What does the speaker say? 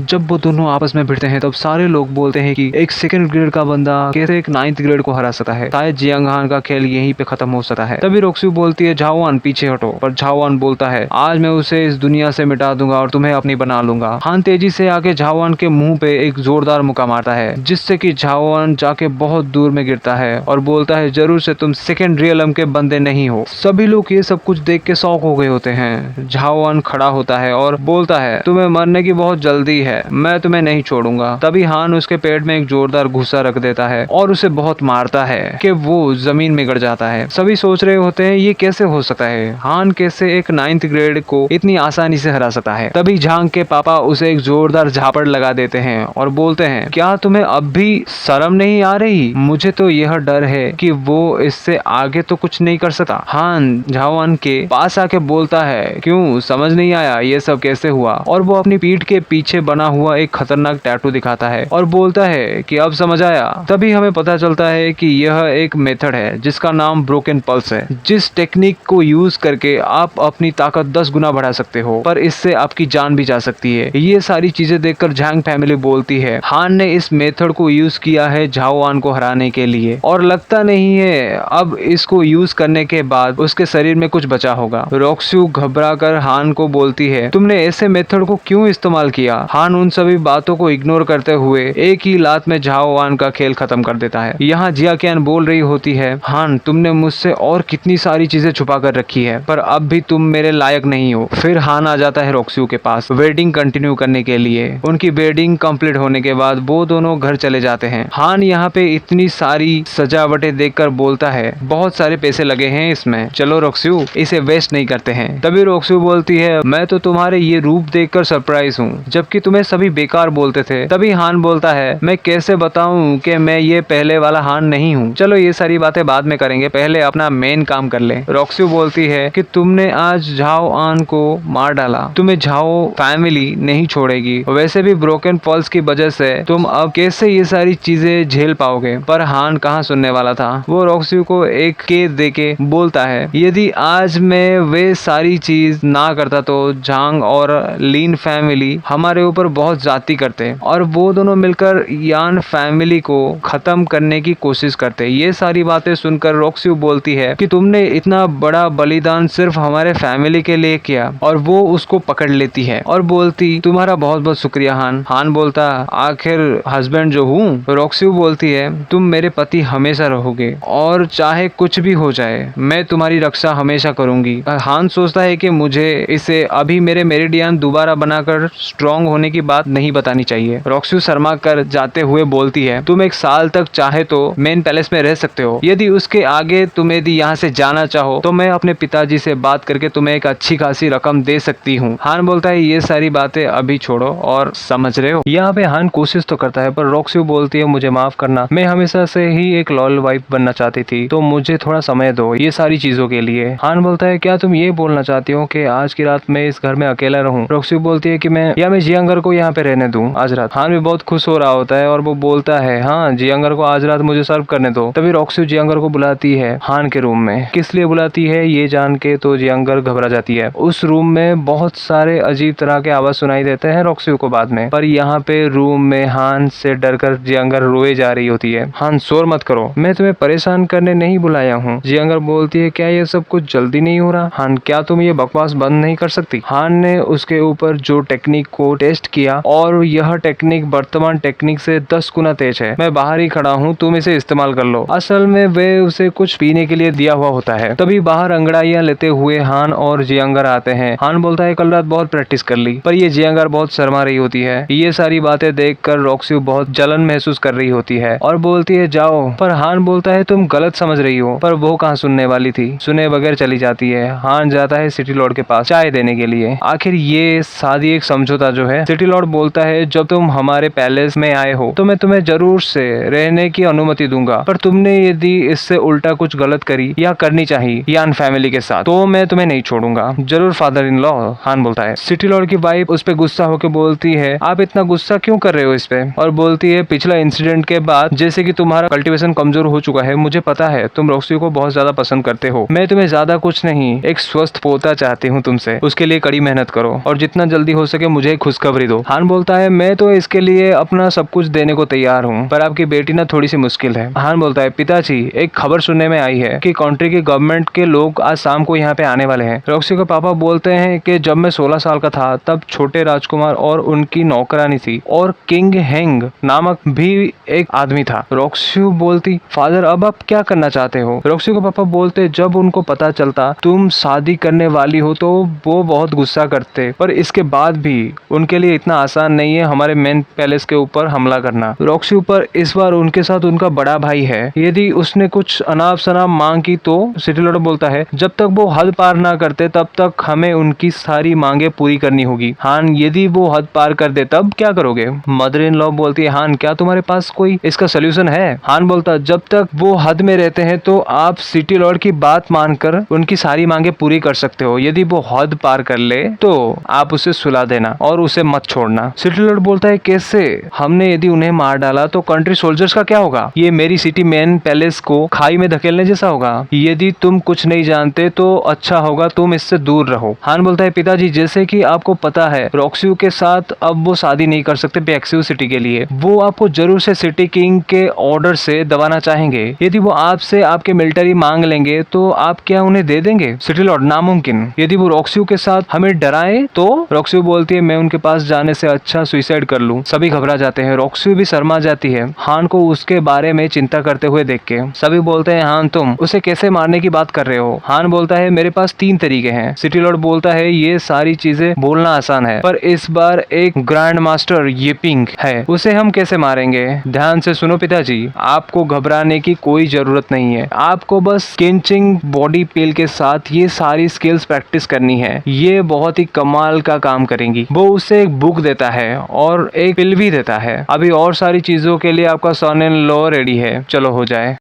जब वो दोनों आपस में भिड़ते हैं तब सारे लोग बोलते हैं कि एक सेकंड ग्रेड का बंदा कैसे एक 9th ग्रेड को हरा सकता है, शायद जियांग हान का खेल यहीं पे खत्म हो सकता है। तभी रोक्स्यू बोलती है झाओवान पीछे हटो, पर झाओवान बोलता है आज मैं उसे इस दुनिया से मिटा दूंगा और तुम्हें अपनी बना लूंगा। हान तेजी से आके झाओवान के मुंह पे एक जोरदार मुक्का मारता है जिससे कि झाओवान जाके बहुत दूर में गिरता है और बोलता है जरूर से तुम सेकंड रियलम के बंदे नहीं हो। सभी लोग ये सब कुछ देख के शॉक हो गए होते हैं। झाओवान खड़ा होता है और बोलता है तुम्हें मरने की बहुत जल्दी है, मैं तुम्हें नहीं छोड़ूंगा। तभी हान उसके पेट में एक जोरदार घुसा रख देता है और उसे बहुत मारता है कि वो जमीन में गिर जाता है। सभी सोच रहे होते हैं ये कैसे हो सकता है, हान कैसे एक 9th ग्रेड को इतनी आसानी से हरा सकता है। तभी झांग के पापा उसे एक जोरदार झापड़ लगा देते हैं और बोलते हैं क्या तुम्हें अब भी शर्म नहीं आ रही? मुझे तो यह डर है कि वो इससे आगे तो कुछ नहीं कर सकता। हान झाओवान के पास आके बोलता है क्यों समझ नहीं आया ये सब कैसे हुआ, और वो अपनी पीठ के पीछे बना हुआ एक खतरनाक टैटू दिखाता है और बोलता है कि अब समझ आया। तभी हमें पता चलता है कि यह एक मेथड है जिसका नाम ब्रोकन पल्स है, जिस टेक्निक को यूज करके आप अपनी ताकत 10 गुना बढ़ा सकते हो, पर इससे आपकी जान भी जा सकती है। ये सारी चीजें देखकर झांग फैमिली बोलती है हान ने इस मेथड को यूज किया है झाओवान को हराने के लिए और लगता नहीं है अब इसको यूज करने के बाद उसके शरीर में कुछ बचा होगा। रोक्स्यू घबरा कर हान को बोलती है तुमने ऐसे मेथड को क्यों इस्तेमाल किया? हान उन सभी बातों को इग्नोर करते हुए एक ही लात में झाओवान का खेल खत्म कर देता है। यहाँ जिया कैन बोल रही होती है हान तुमने मुझसे और कितनी सारी चीजें छुपा कर रखी है, पर अब भी तुम मेरे लायक नहीं हो। फिर हान आ जाता है रोक्स्यू के पास वेडिंग कंटिन्यू करने के लिए। उनकी वेडिंग कंप्लीट होने के बाद वो दोनों घर चले जाते हैं। हान यहाँ पे इतनी सारी सजावटें देखकर बोलता है बहुत सारे पैसे लगे हैं इसमें, चलो रोक्स्यू इसे वेस्ट नहीं करते हैं। तभी रोक्स्यू बोलती है मैं तो तुम्हारे ये रूप देखकर सरप्राइज हूँ जबकि तुम्हें सभी बेकार बोलते थे। तभी हान बोलता है मैं कैसे बताऊं कि मैं ये पहले वाला हान नहीं हूँ, चलो ये सारी बातें बाद में करेंगे, पहले अपना मेन काम कर ले। रोक्स्यू बोलती है कि तुमने आज झाओआन को मार डाला, तुम्हें झाओ फैमिली नहीं छोड़ेगी, वैसे भी ब्रोकन पल्स की वजह से तुम अब कैसे ये सारी चीजें झेल पाओगे। पर हान कहाँ सुनने वाला था, वो रोक्स्यू को एक केस देके बोलता है यदि आज मैं वे सारी चीज ना करता तो झांग और लीन फैमिली हमारे ऊपर बहुत जाती करते और वो दोनों मिलकर यान फैमिली को खत्म करने की कोशिश करते। ये सारी बातें सुनकर रोक्स्यू बोलती है कि तुमने इतना बड़ा बलिदान सिर्फ हमारे फैमिली के लिए किया, और वो उसको पकड़ लेती है और बोलती तुम्हारा बहुत बहुत शुक्रिया हान। हान बोलता आखिर हस्बैंड जो हूँ। रोक्स्यू बोलती है तुम मेरे पति हमेशा रहोगे और चाहे कुछ भी हो जाए मैं तुम्हारी रक्षा हमेशा करूंगी। हान सोचता है कि मुझे इसे अभी मेरे मेरिडियन दोबारा बनाकर स्ट्रॉन्ग होने की बात नहीं बतानी चाहिए। रोक्स्यू शर्मा कर जाते हुए बोलती है तुम 1 साल तक चाहे तो मेन पैलेस में रह सकते हो, यदि उसके आगे तुम यदि यहाँ से जाना चाहो तो मैं अपने पिताजी से बात करके तुम्हें एक अच्छी खासी रकम दे सकती हूँ। हान बोलता है ये सारी बातें अभी छोड़ो और समझ रहे हो। यहाँ पे हान कोशिश तो करता है पर रोक्स्यू बोलती है मुझे माफ करना, मैं हमेशा से ही एक लॉयल वाइफ बनना चाहती थी, तो मुझे थोड़ा समय दो ये सारी चीजों के लिए। हान बोलता है क्या तुम ये बोलना चाहती हो कि आज की रात मैं इस घर में अकेला रहूं? रोक्स्यू बोलती है कि मैं जियांगर को यहाँ पे रहने दूं आज रात। हान भी बहुत खुश हो रहा होता है और वो बोलता है हाँ जियांगर को आज रात मुझे सर्व करने दो। तभी रोक्स्यू जियांगर को बुलाती है हान के रूम में। किस लिए बुलाती है ये जान के तो जियांगर घबरा जाती है। उस रूम में बहुत सारे अजीब तरह के आवाज सुनाई देते हैं रोक्स्यू को बाद में, पर यहाँ पे रूम में हान से डरकर जियांगर रोए जा रही होती है। हान शोर मत करो, मैं तुम्हें परेशान करने नहीं बुलाया हूँ। जियांगर बोलती है क्या ये सब कुछ जल्दी नहीं हो रहा? हान क्या तुम ये बकवास बंद नहीं कर सकती? हान ने उसके ऊपर जो टेक्निक को टेस्ट किया और यह टेक्निक वर्तमान टेक्निक से 10 गुना तेज है, मैं बाहर ही खड़ा हूँ, तुम इसे इस्तेमाल कर लो। असल में वे उसे कुछ पीने के लिए दिया हुआ होता है। तभी बाहर अंगड़ाइयां लेते हुए हान और जियांगर आते हैं। हान बोलता है कल रात बहुत प्रैक्टिस कर ली, पर ये जियांगर बहुत शर्मा रही होती है। ये सारी बातें देखकर रोक्स्यू बहुत जलन महसूस कर रही होती है और बोलती है जाओ, पर हान बोलता है तुम गलत समझ रही हो, पर वो कहाँ सुनने वाली थी, सुने बगैर चली जाती है। हान जाता है सिटी लॉर्ड के पास चाय देने के लिए। आखिर ये शादी एक समझौता जो है। सिटी लॉर्ड बोलता है जब तुम हमारे पैलेस में आए हो तो मैं तुम्हें जरूर से रहने की अनुमति दूंगा, पर तुमने यदि इससे उल्टा कुछ गलत करी या करनी चाहिए यान फैमिली के साथ तो मैं तुम्हें नहीं छोड़ूंगा। जरूर फादर इन लॉ, हान बोलता है। सिटी लॉर्ड की वाइफ उस पे गुस्सा होकर बोलती है आप इतना गुस्सा क्यों कर रहे हो इस पे, और बोलती है पिछला इंसिडेंट के बाद जैसे कि तुम्हारा कल्टीवेशन कमजोर हो चुका है, मुझे पता है तुम रोक्स्यू को बहुत ज्यादा पसंद करते हो, मैं तुम्हें ज्यादा कुछ नहीं एक स्वस्थ पोता चाहती हूँ तुमसे, उसके लिए कड़ी मेहनत करो और जितना जल्दी हो सके मुझे खुशखबरी दो। लो। हान बोलता है मैं तो इसके लिए अपना सब कुछ देने को तैयार हूँ, पर आपकी बेटी ना थोड़ी सी मुश्किल है। हान बोलता है पिताजी एक खबर सुनने में आई है कि कंट्री की गवर्नमेंट के लोग आज शाम को यहाँ पे आने वाले हैं। रॉक्सी के पापा बोलते हैं कि जब मैं 16 साल का था तब छोटे राजकुमार और उनकी नौकरानी थी और किंग हेंग नामक भी एक आदमी था। रॉक्सी बोलती फादर अब आप क्या करना चाहते हो? रॉक्सी के पापा बोलते जब उनको पता चलता तुम शादी करने वाली हो तो वो बहुत गुस्सा करते, पर इसके बाद भी उनके लिए इतना आसान नहीं है हमारे मेन पैलेस के ऊपर हमला करना। रॉक्सी ऊपर इस बार उनके साथ उनका बड़ा भाई है, यदि उसने कुछ अनाप शनाप मांग की तो सिटी लॉर्ड बोलता है जब तक वो हद पार ना करते तब तक हमें उनकी सारी मांगे पूरी करनी होगी। हान यदि वो हद पार कर दे तब क्या करोगे? मदर इन लॉ बोलती है हान क्या तुम्हारे पास कोई इसका सोल्यूशन है? हान बोलता जब तक वो हद में रहते हैं तो आप सिटी लॉर्ड की बात मानकर उनकी सारी मांगे पूरी कर सकते हो, यदि वो हद पार कर ले तो आप उसे सुला देना और उसे मत छोड़ना। सिटी लॉर्ड बोलता है कैसे? हमने यदि उन्हें मार डाला तो कंट्री सोल्जर्स का क्या होगा? ये मेरी सिटी मेन पैलेस को खाई में धकेलने जैसा होगा। यदि तुम कुछ नहीं जानते तो अच्छा होगा तुम इससे दूर रहो। हान बोलता है पिताजी जैसे कि आपको पता है रॉक्सी के साथ अब वो शादी नहीं कर सकते बैक्सियो सिटी के लिए, वो आपको जरूर से सिटी किंग के ऑर्डर से दबाना चाहेंगे। यदि वो आपसे आपके मिलिट्री मांग लेंगे तो आप क्या उन्हें दे देंगे? सिटी लॉर्ड नामुमकिन। यदि वो रॉक्सी के साथ हमें डराए तो? रॉक्सी बोलती है मैं उनके पास जाने से अच्छा सुसाइड कर लूं। सभी घबरा जाते हैं, रॉक्सी भी शर्मा जाती है हान को उसके बारे में चिंता करते हुए देख के। सभी बोलते हैं हान तुम उसे कैसे मारने की बात कर रहे हो? हान बोलता है मेरे पास 3 तरीके हैं। सिटी लॉर्ड बोलता है ये सारी चीजें बोलना आसान है पर इस बार एक ग्रैंड मास्टर येपिंग है, उसे हम कैसे मारेंगे? ध्यान से सुनो पिताजी, आपको घबराने की कोई जरूरत नहीं है, आपको बस किंचिंग बॉडी पेल के साथ ये सारी स्किल्स प्रैक्टिस करनी है, ये बहुत ही कमाल का काम करेंगी। वो उसे एक बुक देता है और एक पिल भी देता है। अभी और सारी चीजों के लिए आपका सन इन लॉ रेडी है, चलो हो जाए।